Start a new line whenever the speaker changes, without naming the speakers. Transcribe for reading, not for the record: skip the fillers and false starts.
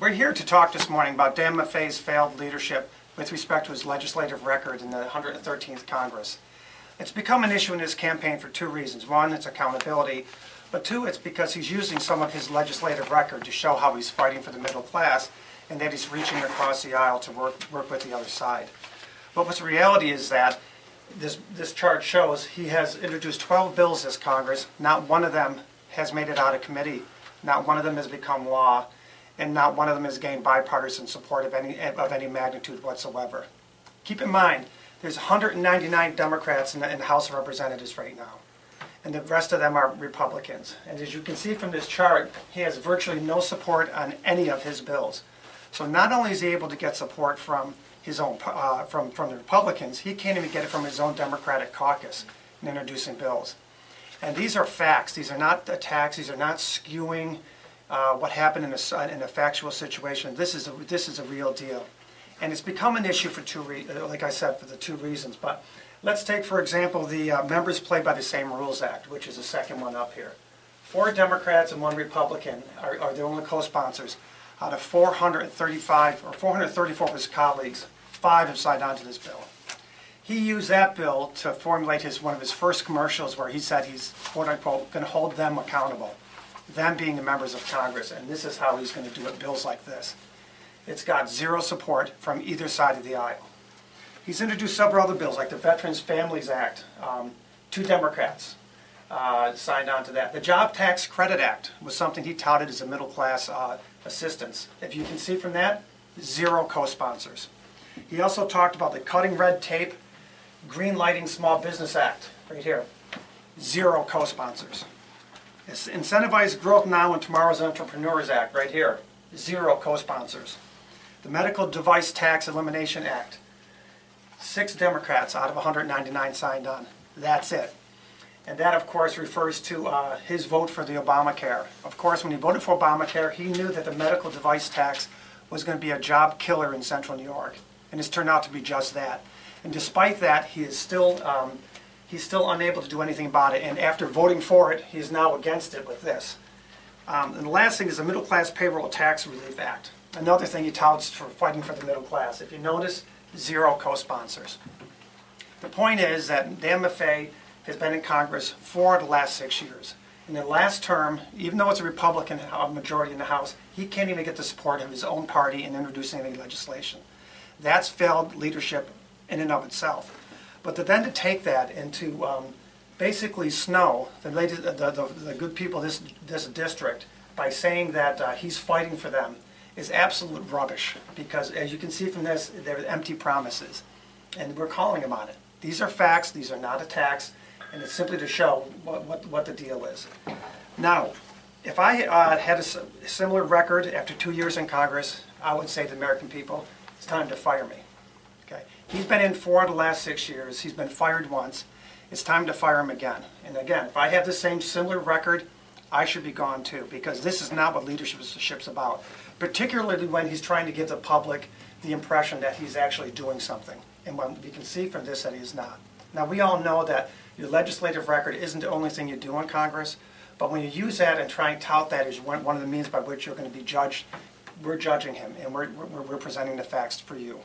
We're here to talk this morning about Dan Maffei's failed leadership with respect to his legislative record in the 113th Congress. It's become an issue in his campaign for two reasons. One, it's accountability, but two, it's because he's using some of his legislative record to show how he's fighting for the middle class and that he's reaching across the aisle to work with the other side. But what's the reality is that this chart shows he has introduced 12 bills this Congress. Not one of them has made it out of committee. Not one of them has become law. And not one of them has gained bipartisan support of any magnitude whatsoever. Keep in mind, there's 199 Democrats in the House of Representatives right now, and the rest of them are Republicans. And as you can see from this chart, he has virtually no support on any of his bills. So not only is he able to get support from his own from the Republicans, he can't even get it from his own Democratic caucus in introducing bills. And these are facts. These are not attacks. These are not skewing what happened in a factual situation. This is a real deal, and it's become an issue for like I said, for the two reasons. But let's take, for example, the Members Play by the Same Rules Act, which is the second one up here. 4 Democrats and 1 Republican are the only co-sponsors. Out of 435 or 434 of his colleagues, 5 have signed on to this bill. He used that bill to formulate one of his first commercials, where he said he's, quote unquote, going to hold them accountable. Them being the members of Congress, and this is how he's going to do it, bills like this. It's got zero support from either side of the aisle. He's introduced several other bills, like the Veterans Families Act. 2 Democrats signed on to that. The Job Tax Credit Act was something he touted as a middle-class assistance. If you can see from that, 0 co-sponsors. He also talked about the Cutting Red Tape, Green Lighting Small Business Act, right here. 0 co-sponsors. Incentivize Growth Now and Tomorrow's Entrepreneurs Act, right here. 0 co-sponsors. The Medical Device Tax Elimination Act. 6 Democrats out of 199 signed on. That's it. And that, of course, refers to his vote for the Obamacare. Of course, when he voted for Obamacare, he knew that the medical device tax was going to be a job killer in central New York. And it's turned out to be just that. And despite that, he is still he's still unable to do anything about it, and after voting for it, he is now against it with this. And the last thing is the Middle Class Payroll Tax Relief Act. Another thing he touts for fighting for the middle class. If you notice, 0 co-sponsors. The point is that Dan Maffei has been in Congress for the last 6 years. In the last term, even though it's a Republican majority in the House, he can't even get the support of his own party in introducing any legislation. That's failed leadership in and of itself. But then to take that and to basically snow the good people of this district by saying that he's fighting for them is absolute rubbish, because as you can see from this, they're empty promises. And we're calling him on it. These are facts, these are not attacks, and it's simply to show what the deal is. Now, if I had a similar record after 2 years in Congress, I would say to the American people, it's time to fire me. Okay. He's been in 4 of the last 6 years. He's been fired once. It's time to fire him again. And again, if I have the same similar record, I should be gone too, because this is not what leadership's about, particularly when he's trying to give the public the impression that he's actually doing something. And when we can see from this that he is not. Now, we all know that your legislative record isn't the only thing you do in Congress, but when you use that and try and tout that as one of the means by which you're going to be judged, we're judging him, and we're presenting the facts for you.